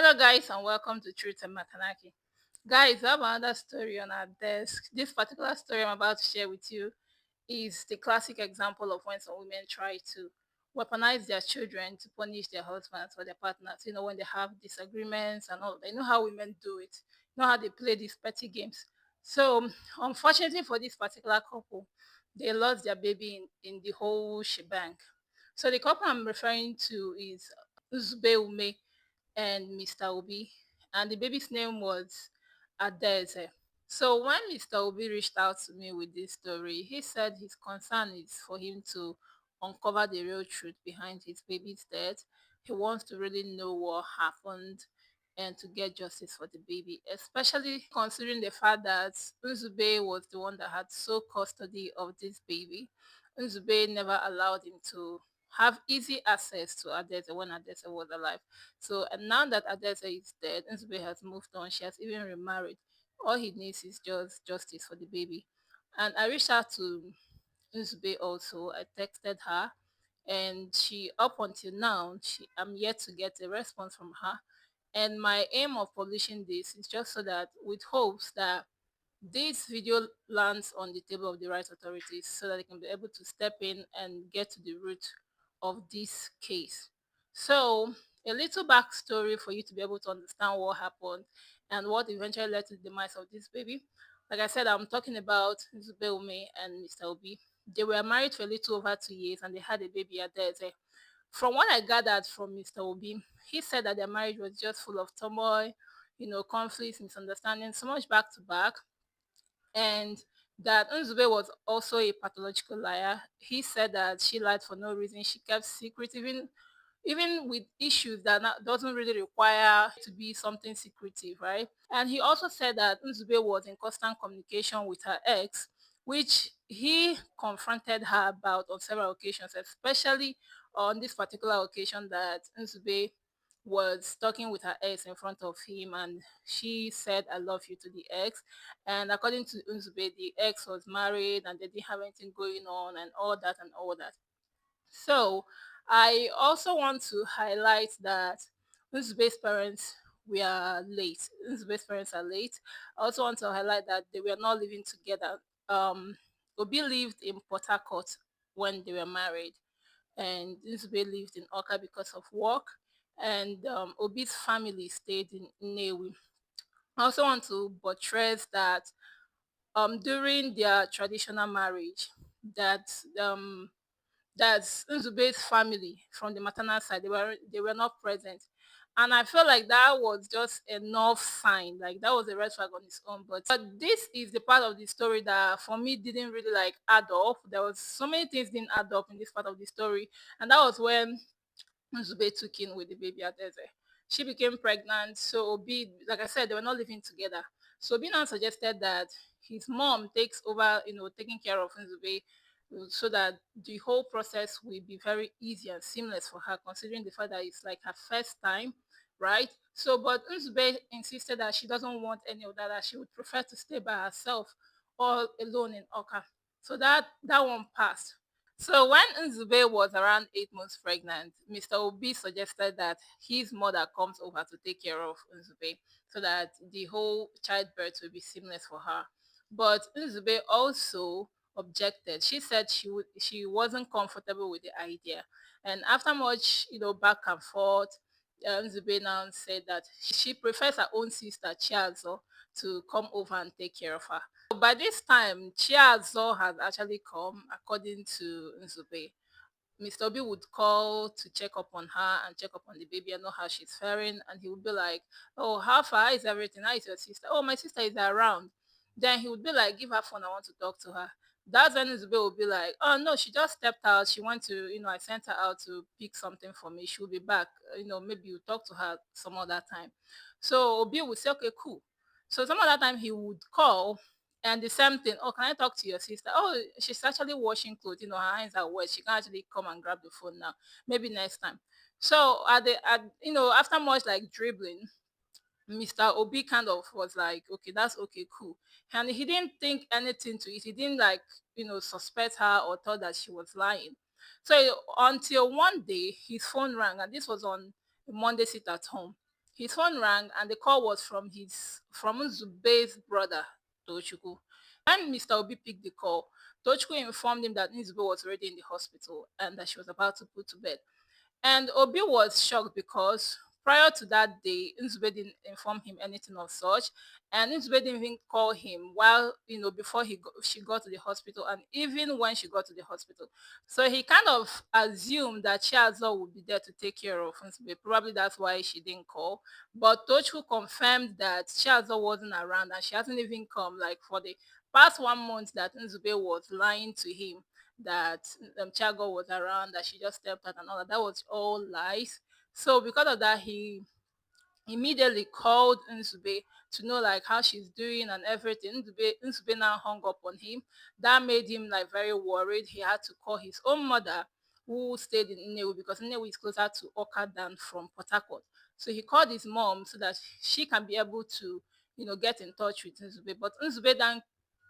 Hello, guys, and welcome to Truth and Matanaki. Guys, I have another story on our desk. This particular story I'm about to share with you is the classic example of when some women try to weaponize their children to punish their husbands or their partners. When they have disagreements and all, they know how women do it, know how they play these petty games. So, unfortunately for this particular couple, they lost their baby in the whole shebang. So, the couple I'm referring to is Uzbe Ume and Mr. Obi, and the baby's name was Adaeze. So when Mr. Obi reached out to me with this story, he said his concern is for him to uncover the real truth behind his baby's death. He wants to really know what happened and to get justice for the baby, especially considering the fact that Nzube was the one that had sole custody of this baby. Nzube never allowed him to have easy access to Adese when Adese was alive. So and now that Adese is dead, Nzube has moved on. She has even remarried. All he needs is just justice for the baby. And I reached out to Nzube also. I texted her, and she up until now, I'm yet to get a response from her. And my aim of publishing this is just so that, with hopes that this video lands on the table of the right authorities so that they can be able to step in and get to the root of this case. So, a little backstory for you to be able to understand what happened and what eventually led to the demise of this baby. Like I said, I'm talking about Zubeume and Mr. Obi. They were married for a little over 2 years and they had a baby at Deze. From what I gathered from Mr. Obi, he said that their marriage was just full of turmoil, conflicts, misunderstandings, so much back to back, and that Nzube was also a pathological liar. He said that she lied for no reason. She kept secret, even with issues that doesn't really require to be something secretive, right? And he also said that Nzube was in constant communication with her ex, which he confronted her about on several occasions, especially on this particular occasion that Nzube was talking with her ex in front of him, and she said I love you to the ex. And according to Nzube, the ex was married and they didn't have anything going on and all that and all that. So I also want to highlight that Nzube's parents were late. Nzube's parents are late. I also want to highlight that they were not living together. Obi lived in Port Harcourt when they were married, and Nzube lived in Oka because of work, and Obi's family stayed in Nnewi. I also want to buttress that during their traditional marriage, that um that's Nzube's family from the maternal side, they were not present. And I felt like that was just enough sign, like that was a red flag on its own. But this is the part of the story that for me didn't really like add up. There was so many things didn't add up in this part of the story, and that was when Nzube took in with the baby at Eze. She became pregnant. So Obi, like I said, they were not living together. So Obi now suggested that his mom takes over, taking care of Nzube, so that the whole process will be very easy and seamless for her, considering the fact that it's like her first time, right? So, but Nzube insisted that she doesn't want any of that, that she would prefer to stay by herself all alone in Oka. So that one passed. So when Nzube was around 8 months pregnant, Mr. Obi suggested that his mother comes over to take care of Nzube so that the whole childbirth will be seamless for her. But Nzube also objected. She said she wasn't comfortable with the idea. And after much, back and forth, Nzube now said that she prefers her own sister, Chiazo, to come over and take care of her. By this time, Chiazo had actually come, according to Nzube. Mr. Obi would call to check up on her and check up on the baby and know how she's faring. And he would be like, "Oh, how far is everything? How is your sister? Oh, my sister is around." Then he would be like, "Give her phone. I want to talk to her." That's when Nzube would be like, "Oh, no, she just stepped out. She went to, I sent her out to pick something for me. She'll be back. Maybe you talk to her some other time." So Obi would say, "Okay, cool." So some other time he would call and the same thing. "Oh, can I talk to your sister? Oh, she's actually washing clothes. Her hands are wet. She can actually come and grab the phone now. Maybe next time." So after much like dribbling, Mr. Obi kind of was like, "Okay, that's okay, cool." And he didn't think anything to it. He didn't like, suspect her or thought that she was lying. So until one day his phone rang, and this was on a Monday sit at home. His phone rang and the call was from Nzube's brother, Tochukwu. When Mr. Obi picked the call, Tochukwu informed him that Nzube was already in the hospital and that she was about to put to bed. And Obi was shocked because prior to that day, Nzube didn't inform him anything of such. And Nzube didn't even call him while, before she got to the hospital and even when she got to the hospital. So he kind of assumed that Chiazo would be there to take care of Nzube. Probably that's why she didn't call. But Tochu confirmed that Chiazo wasn't around and she hasn't even come, like, for the past 1 month that Nzube was lying to him that Chago was around, that she just stepped out and all that. That was all lies. So because of that, he immediately called Nsube to know like how she's doing and everything. Nsube now hung up on him. That made him like very worried. He had to call his own mother who stayed in Nnewi because Nnewi is closer to Oka than from Port Harcourt. So he called his mom so that she can be able to, get in touch with Nsube. But Nsube then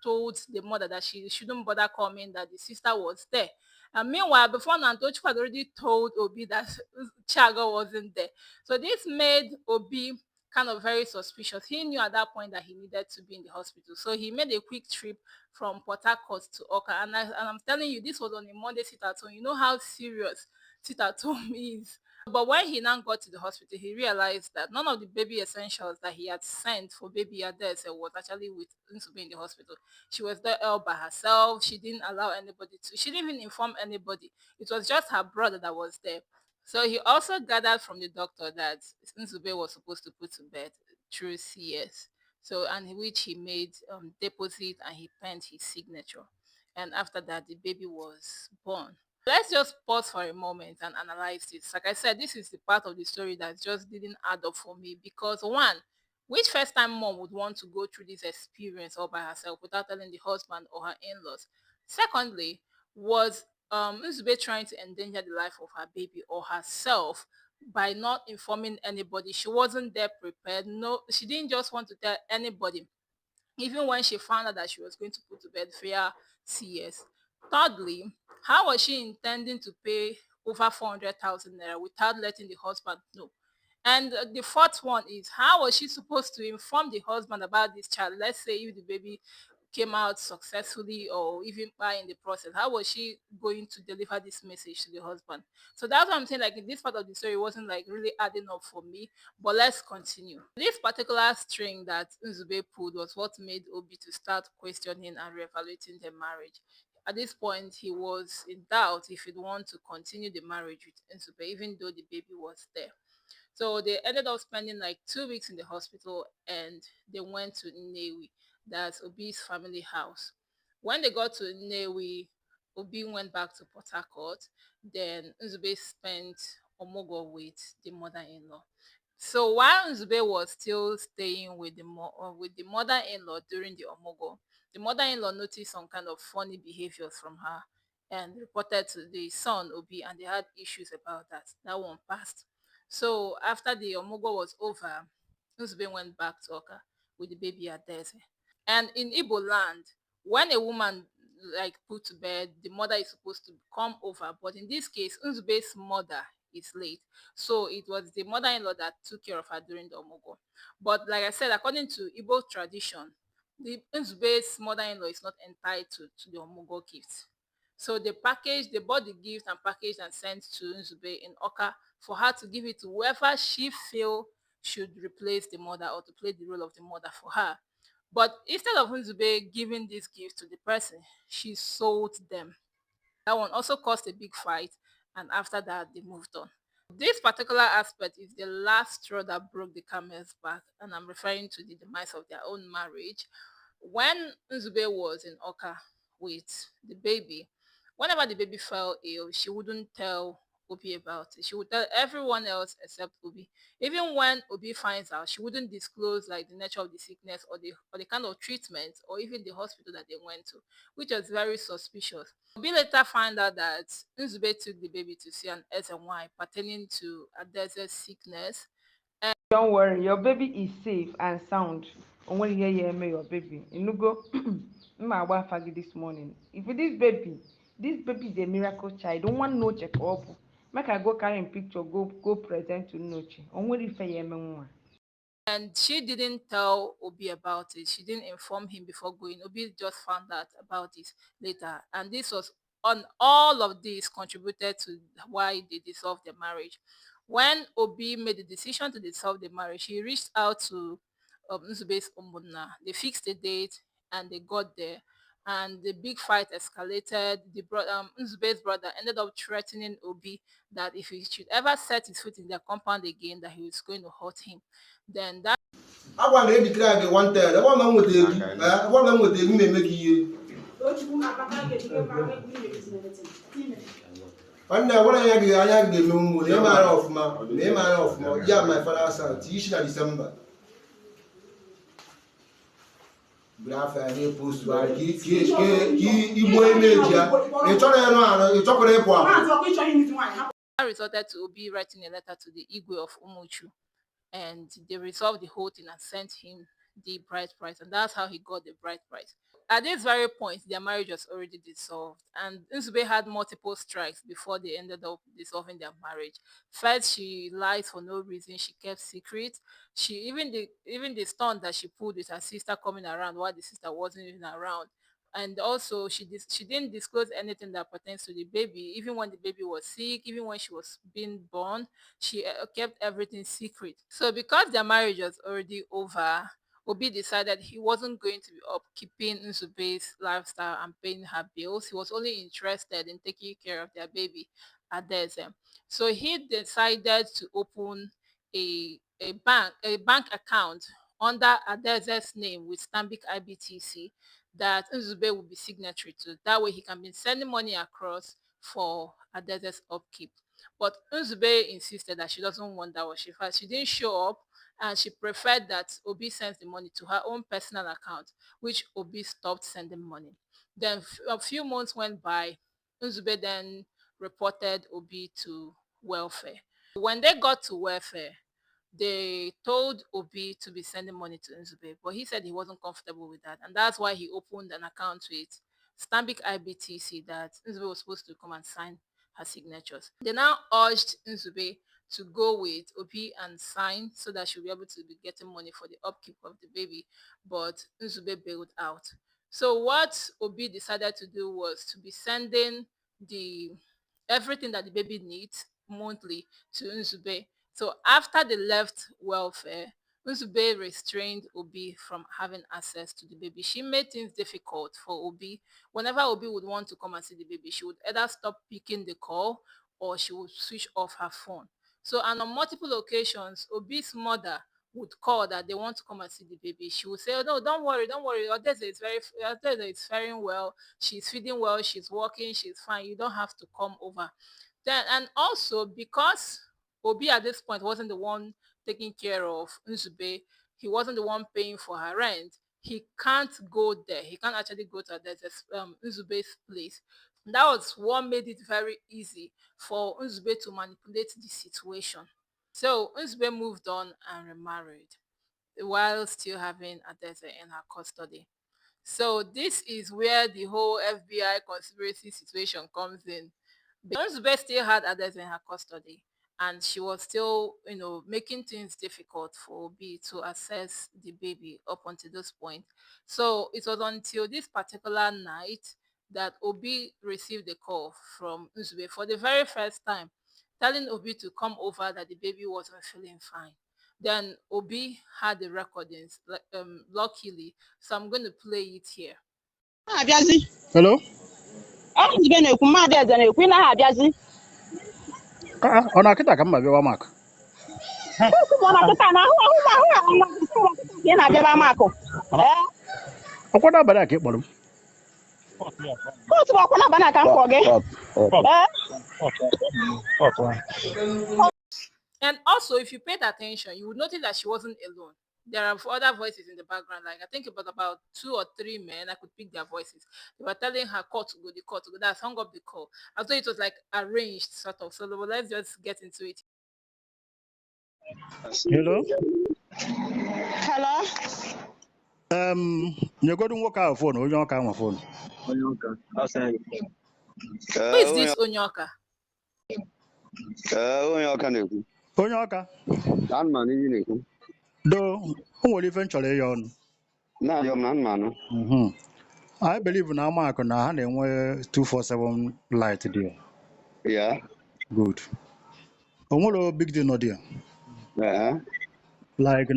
told the mother that she shouldn't bother coming, that the sister was there. And meanwhile, before now, Tochukwu had already told Obi that Chago wasn't there. So this made Obi kind of very suspicious. He knew at that point that he needed to be in the hospital. So he made a quick trip from Port Harcourt to Oka. And I'm telling you, this was on a Monday sit at home. You know how serious sit at home is. But when he now got to the hospital, he realized that none of the baby essentials that he had sent for baby Adaeze was actually with Nsube in the hospital. She was there all by herself. She didn't allow anybody to. She didn't even inform anybody. It was just her brother that was there. So he also gathered from the doctor that Nzube was supposed to put to bed through CS. So, and which he made deposit and he penned his signature. And after that, the baby was born. Let's just pause for a moment and analyze this. Like I said, this is the part of the story that just didn't add up for me because one, which first time mom would want to go through this experience all by herself without telling the husband or her in-laws? Secondly, was Nzube trying to endanger the life of her baby or herself by not informing anybody? She wasn't there prepared. No, she didn't just want to tell anybody, even when she found out that she was going to put to bed via CS. Thirdly, how was she intending to pay over 400,000 naira without letting the husband know? And the fourth one is, how was she supposed to inform the husband about this child? Let's say if the baby came out successfully or even by in the process, how was she going to deliver this message to the husband? So that's what I'm saying. Like in this part of the story, wasn't like really adding up for me. But let's continue. This particular string that Nzube pulled was what made Obi to start questioning and reevaluating the marriage. At this point, he was in doubt if he'd want to continue the marriage with Nzube, even though the baby was there. So they ended up spending like 2 weeks in the hospital and they went to Nnewi, that's Obi's family house. When they got to Nnewi, Obi went back to Port Harcourt. Then Nzube spent Omogo with the mother-in-law. So while Nzube was still staying with the mother-in-law during the Omogo, the mother-in-law noticed some kind of funny behaviors from her and reported to the son Obi, and they had issues about that. That one passed. So after the Omogo was over, Nzube went back to Oka with the baby Adaeze. And in Igbo land, when a woman like put to bed, the mother is supposed to come over. But in this case, Nzube's mother is late. So it was the mother-in-law that took care of her during the Omogo. But like I said, according to Igbo tradition, the Nzube's mother-in-law is not entitled to the Omogo gift. So they bought the gift and packaged and sent to Nzube in Oka for her to give it to whoever she feel should replace the mother or to play the role of the mother for her. But instead of Nzube giving this gift to the person, she sold them. That one also caused a big fight, and after that, they moved on. This particular aspect is the last straw that broke the camel's back, and I'm referring to the demise of their own marriage. When Nzube was in Oka with the baby, whenever the baby fell ill, she wouldn't tell Obi about it. She would tell everyone else except Obi. Even when Obi finds out, she wouldn't disclose like the nature of the sickness or the kind of treatment or even the hospital that they went to, which was very suspicious. Obi later found out that Nzube took the baby to see an SNY pertaining to Adaeze's sickness. Don't worry, your baby is safe and sound. Only hear me, your baby. You go, my wife this morning. If this baby is a miracle child. Don't want no check up. Make I go carry a picture, go present to Noche. Only if I am. And she didn't tell Obi about it. She didn't inform him before going. Obi just found out about it later. And this was on all of this contributed to why they dissolved their marriage. When Obi made the decision to dissolve the marriage, he reached out to Nzube's Umunna. They fixed a date and they got there. And the big fight escalated. Nzube's brother ended up threatening Obi that if he should ever set his foot in their compound again, that he was going to hurt him. Then that I want to declare the one third. I want to with the I want to with the make you. And now, what I have the moon, the man of my, yeah, my father's son, teaching in December. But after I need post to buy, you boy media, you resulted to Obi writing a letter to the Igwe of Umuchu, and they resolved the whole thing and sent him the bride price, and that's how he got the bride price. At this very point, their marriage was already dissolved, and Nsube had multiple strikes before they ended up dissolving their marriage. First, she lied for no reason. She kept secret. She even the stunt that she pulled with her sister coming around while the sister wasn't even around. And also, she didn't disclose anything that pertains to the baby, even when the baby was sick, even when she was being born. She kept everything secret. So because their marriage was already over, Obi decided he wasn't going to be upkeeping Nzube's lifestyle and paying her bills. He was only interested in taking care of their baby, Adaeze. So he decided to open a bank account under Adaeze's name with Stanbic IBTC that Nzube will be signatory to. That way he can be sending money across for Adaeze's upkeep. But Nzube insisted that she doesn't want that one. She didn't show up, and she preferred that Obi sends the money to her own personal account, which Obi stopped sending money. Then a few months went by. Nzube then reported Obi to welfare. When they got to welfare, they told Obi to be sending money to Nzube, but he said he wasn't comfortable with that, and that's why he opened an account with Stanbic IBTC that Nzube was supposed to come and sign her signatures. They now urged Nzube to go with Obi and sign so that she'll be able to be getting money for the upkeep of the baby, but Nzube bailed out. So what Obi decided to do was to be sending the everything that the baby needs monthly to Nzube. So after they left welfare, Nzube restrained Obi from having access to the baby. She made things difficult for Obi. Whenever Obi would want to come and see the baby, she would either stop picking the call or she would switch off her phone. So, and on multiple occasions, Obi's mother would call that they want to come and see the baby. She would say, "Oh no, don't worry, don't worry. Odeze is faring well. She's feeding well. She's walking. She's fine. You don't have to come over." Then, and also because Obi at this point wasn't the one taking care of Nzube, he wasn't the one paying for her rent. He can't go there. He can't actually go to Nzube's place. That was what made it very easy for Nzube to manipulate the situation. So Nzube moved on and remarried while still having Adaeze in her custody. So this is where the whole FBI conspiracy situation comes in. Nzube still had Adaeze in her custody, and she was still, making things difficult for Obi to access the baby up until this point. So it was until this particular night that Obi received a call from Nzube for the very first time, telling Obi to come over that the baby wasn't feeling fine. Then Obi had the recordings, luckily, so I'm going to play it here. Hello? Ọ na-akịta ka mma bịawa maka ọkwado abalị a ka ị kpọrọ m. And also, if you paid attention, you would notice that she wasn't alone. There are other voices in the background. Like I think it was about 2 or 3 men. I could pick their voices. They were telling her call to go, the call to go. That's hung up the call. I thought it was like arranged, sort of. So let's just get into it. Hello? Hello? Nyegodu nwoke ahụ fon, onye ọka nwa fon. Who is this Onyoka? Onyoka na-ekwu. Onye ọka? Anụmanụ iyi na-ekwu. Though, who will eventually on? Na yom na manu. I believe now, Mark, on a hand and where 247 light there. Yeah. Good. Omo big deal no dear. Like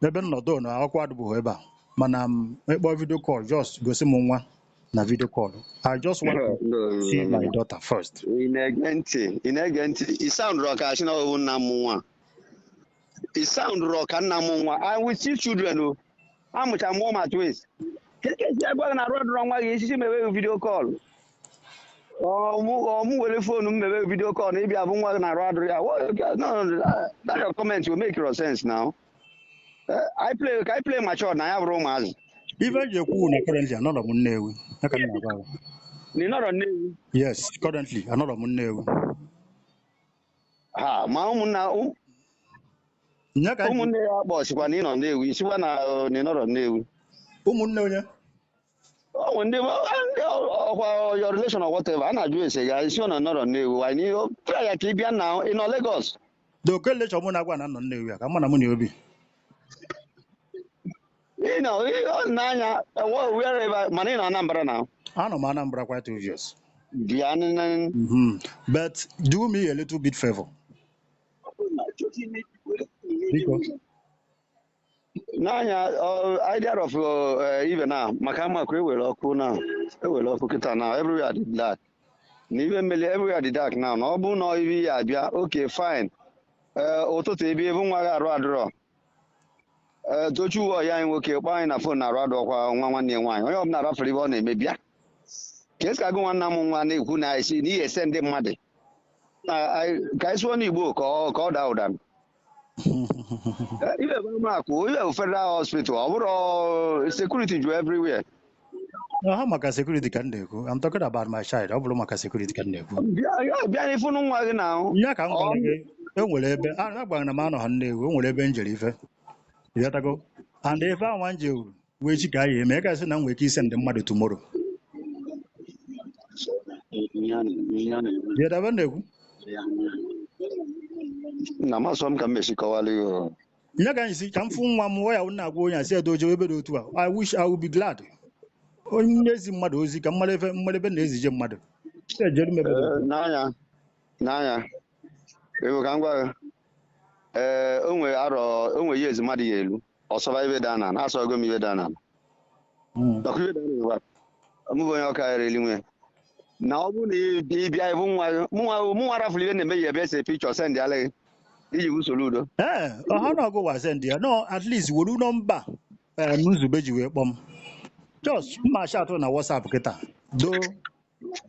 ebe nọdụ na akwụkwọ adịbụghị ebe a mana ịkpọ video call just gosi m nwa na video call. I just want to see my No. daughter first. In it sound rock as na owu na mwa. It sound rock na mwa. I will see children o. Amucha mo ma twins. Keke si agwa na road wrong wa yi si mebe video call. Mu wele phone mebe video call na bia bu nwa na road ya. No, that your comment will make your sense now. I play mature na ya bro mazi. Even you cool na currently another one Nnewi. I can never. Ni not on new. Yes, currently another one Nnewi. Ha, ma umunna Nyaka umunne ya boss kwa ni no Nnewi. Siwa na ni not on new. ụmụnne onye Oh, when they your relation or whatever, I not do it. Say, I see on another new. I need try to keep now in Lagos. doke lecha mụ na-agwa na nọ Nnewi a ka mụ na mụ na obi You know, Nanya, wherever, money in Anambra now. anọ m Anambra quite 2 years. Diane, But do me a little bit favor because Nanya, idea of even now, Makama Kwe will occur now. It will occur now. Everywhere did that. Even everywhere did that now. No, no, okay, fine. Auto TV, even while I draw. Don't you are young, okay, buying a phone, I rather one year wine. I'm not afraid of it, maybe. Guess I go on number one who I see, he send them money. I guys want you book or called out them. Even federal hospital, overall security everywhere. no, how much security can they go? I'm talking about my child. How much security can they go? Yeah, if you know why now. Ya ka m gwara gị enwere ebe a gwara na m anọ ha Nnewi enwere ebe njere ife ịghọtago and ife anwa nje wee chi ka ya eme gasị na m nwere ike ise ndị mmadụ tomorrow ịghọtabe na-ekwu Na masom ka mesi kọwalị yo. nye ka anyị si ka m fụ nwa m ya na-agwa onye asị edoje ebe dị otu a I wish I would be glad onye na-ezi mmadụ ozi ka mmadụ ebe na-ezije mmadụ ejere m ebe dị otu a. N'anya ewu ka ngwa onwe ya mmadụ ya elu ọsọba ibe dana na asọ ego m ibe dana dọkụ ibe dana ngwa mụ onye ọka ereli nwe na ọ bụ na ịbịa ịbụ nwa rafụlụ ibe na-eme ya ebe ese pikchọ send ala gị iji bụ soro udo ọha na-ọgụ waze ndị ya no at least were nọmba nzube ji wee kpọọ m just mma chatụ na WhatsApp kịta do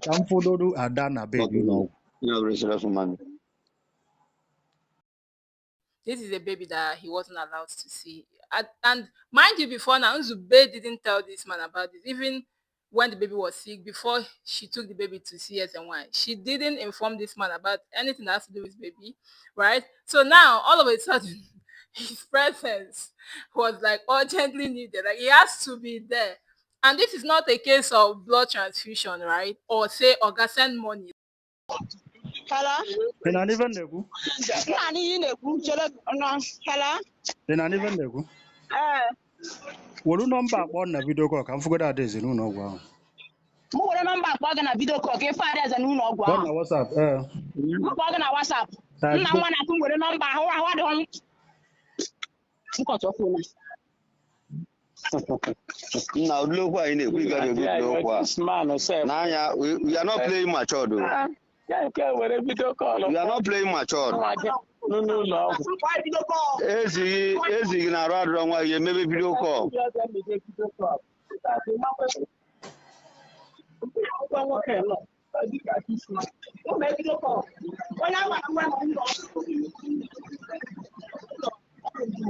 ka m fụdodu ada na bed ụlọ ọgwụ. This is a baby that he wasn't allowed to see. And mind you, before now, Nzube didn't tell this man about this. Even when the baby was sick, before she took the baby to CSNY, she didn't inform this man about anything that has to do with baby, right? So now, all of a sudden, his presence was like urgently needed. Like he has to be there. And this is not a case of blood transfusion, right? Or say, Oga send money. Hello? Ị na n'ife na-ekwu? Naanị ihe na-ekwu chere nọ. Hello? Ị na n'ife na-ekwu? Ee. Were nọmba akpọ na video call ka m fụgodo Adaeze n'ụlọ ọgwụ ahụ. M were nọmba akpọ gị na vidio kọl ka ịfụ Adaeze n'ụlọ ọgwụ Kpọọ ahụ. na WhatsApp M kpọọ gị na WhatsApp. Nna nwa na-atụ m were nọmba ahụ adịghị m. Nkọtụ okwu na. Now look why in a quick Nanya, we are not playing mature though. We are not playing mature. Easy in a rather wrong way, maybe video call.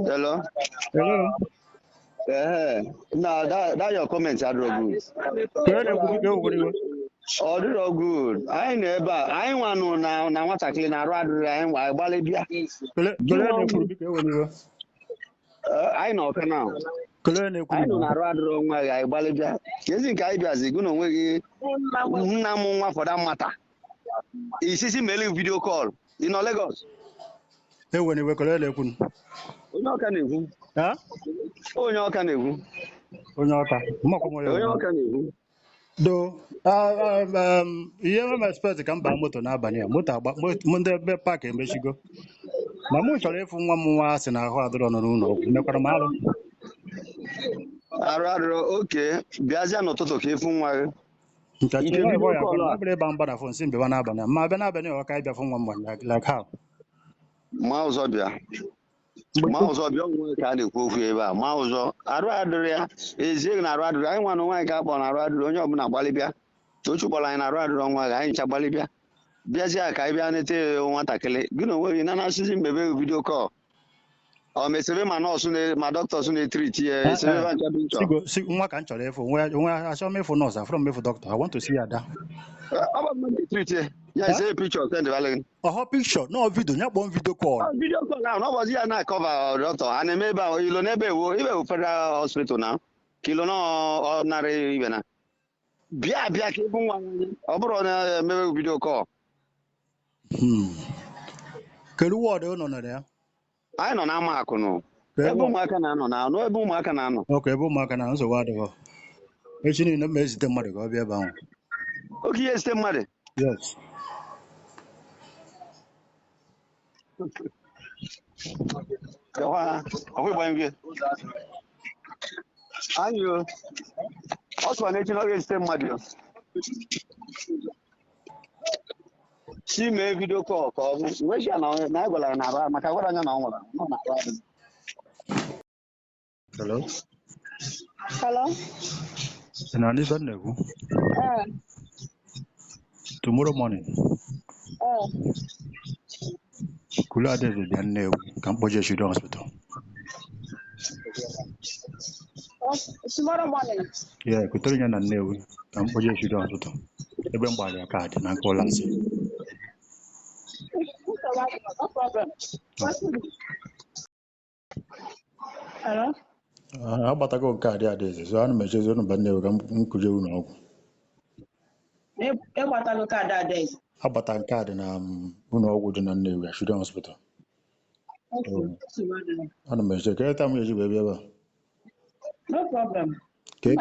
Hello? Hello? Now that your comments are good. All good. I never. I want to now what I clean. I rather I Balibia. I know now. I know I rather wrong way. I Balibia. Kissing Kaibia is going away. Namu for that matter. Is this a video call in Lagos? Hey, when you were onye ọka na-ekwu onye ọka na-ekwu onye ọka onye ọka na-ekwu do ihe m expect ka m baa moto n'abalị a moto agba ndị ebe paakị emechigo na mụ chọrọ ịfụ nwa m nwa sị na ahụ adịrọ nọ n'ụlọ ọgwụ mekwara m alụ arụ oke bịazịa n'ụtụtụ ka ịfụ nwa gị nkachi ya bụrụ ịba mba na fon si mbịa n'abalị ma abịa n'abalị ọka ịbịa fụ nwa m like how ma ụzọ bịa onwe ka a na-ekwu okwu ebe a ma ụzọ arụ adịrị ya ezie na arụ adịrị anyị nwa na nwaanyị ka akpọ na arụ adịrị onye ọbụla gbalịbịa ochu kpọrọ anyị na arụ adịrị ọnwa gị anyị ncha gbalịbịa bịazie ka anyị bịa nete nwatakịrị gị na onwe gị na na-asịzi mmebe vidio kọl ọ mesebe ma nọọsụ ma dọkịta na-etriti ya esebe nwa ka m chọrọ ịfụ onwe achọ m ịfụ nọọsụ afọrọ m ịfụ dọkịta I want to see ada ya ise picture send valid ọhọ picture no video nya kpọọ video call na ụbọchị ya na cover dọkịta a na-eme ebe ahụ ilo n'ebe ibe federal hospital na kilo na ọ narị ibe na bịa ka ịbụ nwa ọ bụrụ na emebe video call kedu wọdụ ụnọ nọ ya anyị nọ n'ama akụ nọ ebe ụmụaka na-anọ ebe ụmụaka na-anọ ọkụ ebe ụmụaka na nsogbu adịghị echi niile m ezite mmadụ ka ọ bịa ebe ahụ oke ihe ezite mmadụ yes anyị ọ sụwa na echi na ọ ga-ezite mmadụ si mee vidio kọl ka ọ bụ wechi na anyị gwara ya na arụ maka gwara anya na ọ nwere Hello? na this one na-ekwu tomorrow morning Little Adaeze bịa Nnewi ka m kpọjee Children's Hospital Tomorrow morning? kutere ya na Nnewi ka m kpọjee Children's Hospital ebe m gbara ya kaadị na nke ụlọ asị No problem. Hello? agbatago nke Little Adaeze so ana m echezi ụnụ ba Nnewi ka m kụje ụlọ ọgwụ Ịgbatago kaadị Adaeze? agbata kaadị na ụlọ ọgwụ dị na Nnewi ya Children's Hospital ana m eche ka eta m eji ebe a No problem. M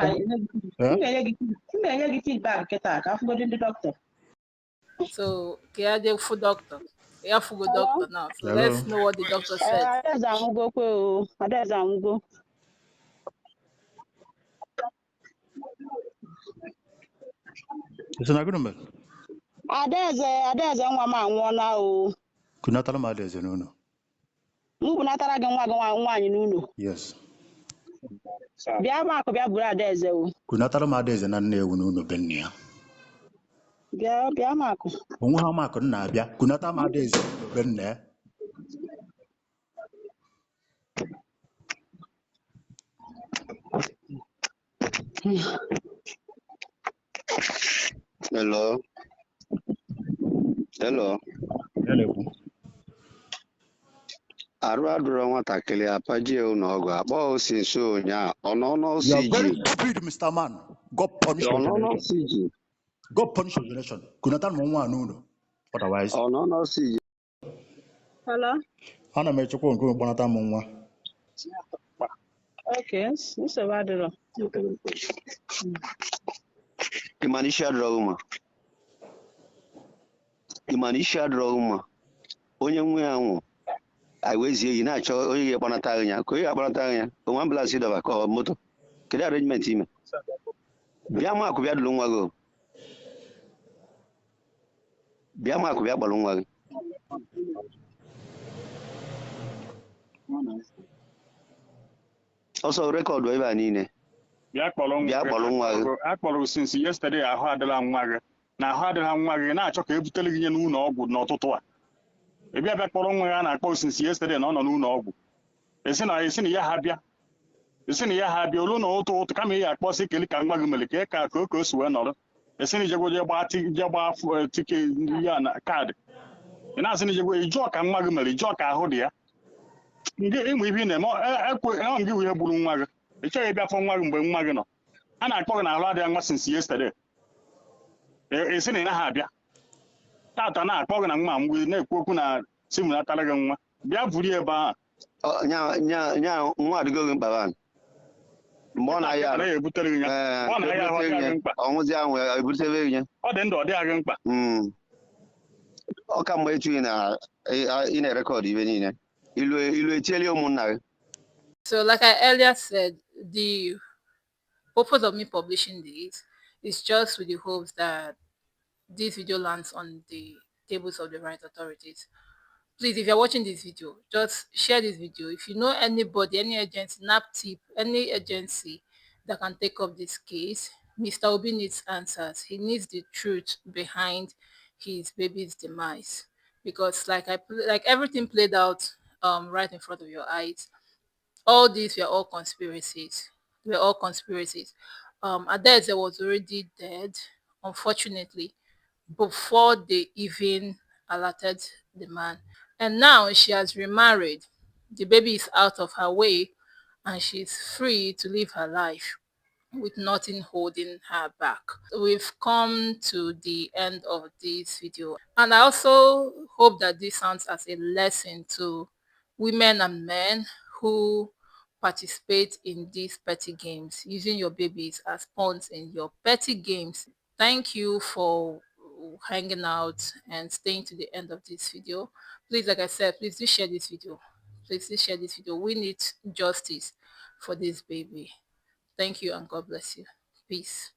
ga-enye gị feedback kịta ka afụgodo ndị dọkịta. So Kiade for doctor. You have to go doctor now. So let's know what the doctor said. Adaeze anwụgo Adaeze anwụgo. Isi na gịnị mere? Adaeze nwa m anwụọla o. Kunatara m Adaeze n'ụlọ. M bunatara gị nwa gị nwaanyị n'ụlọ. Yes. Bịa makụ bịa buru Adaeze o. Kunatara m Adaeze na Nnewi n'ụlọ be nne ya. Bịa makụ. Onwe ha makụ na-abịa kunata m Adaeze n'ụlọ be nne ya. Hello. Arụ adụrụ nwatakịrị apajie ụlọ ọgwụ akpọ osi nso ụnyaahụ You are very stupid, Mr. Man. God punish your generation. God punish your generation. Kunata m nwa n'ụlọ. Otherwise. Hello? Ana m echekwa nke gbanata m nwa. Okay, nsogbu adịrọ. Imanisha adịrọ ụma onye nwe ya nwụ anyị wezie yi na-achọ onye ga-akpanata anya ka onye ga-akpanata anya onwe ambụlansị dọba ka moto kedu arrangement ime bịa makụ bịa dụrụ nwa gị bịa makụ bịa gbalụ nwa gị ọsọ rekọdụ ebe a niile bịa kpọrọ nwa gị akpọrọ since yesterday ahụ adịla nwa gị na ahụ adịla nwa gị na-achọ ka ebutere gị ihe n'ụlọ ọgwụ n'ụtụtụ a ebe abịa kpọrọ nwa ya na-akpọ since yesterday na ọ nọ n'ụlọ ọgwụ esi na ya ha bịa olu na ụtụ kama ị ya akpọsị kele ka nwa gị mere ka o si wee nọrọ esi na ijegwo je gbaa tike ya na kaadị ị na-asị na ijegwo ijụọ ka nwa gị mere ijụọ ka ahụ dị ya ịmụ ihe ị na-eme ekwe gị ihe gburu nwa gị ị chọghị ịbịa fọ nwa gị mgbe nwa gị nọ a na-akpọ gị na ahụ adịghị nwa since yesterday esi na ị naghị abịa tata na-akpọ gị na nwa m na-ekwu okwu na si m natara gị nwa bịa buru ebe ahụ nya nwa adịgoghị mkpa ban mgbe ọ na-aya Kịta na-ebutere gị ya ọ na-aya ahụ ọ dịghị mkpa ọnwụzi ahụ ebutebe gị ọ dị ndụ ọ dịghị mkpa ọ ka mgbe echughị na ị na-erekọdụ ibe niile ilu etieli ụmụnna gị. So like I earlier said, the purpose of me publishing this is just with the hopes that this video lands on the tables of the right authorities. Please, if you're watching this video, just share this video. If you know anybody, any agency, NAPTIP, any agency that can take up this case, Mr. Obi needs answers. He needs the truth behind his baby's demise, because like everything played out right in front of your eyes. All these were all conspiracies. Adaeze was already dead, unfortunately, before they even alerted the man. And now she has remarried. The baby is out of her way and she's free to live her life with nothing holding her back. We've come to the end of this video, and I also hope that this sounds as a lesson to women and men who participate in these petty games, using your babies as pawns in your petty games. Thank you for hanging out and staying to the end of this video. Please, like I said, please do share this video. Please do share this video. We need justice for this baby. Thank you and God bless you. Peace.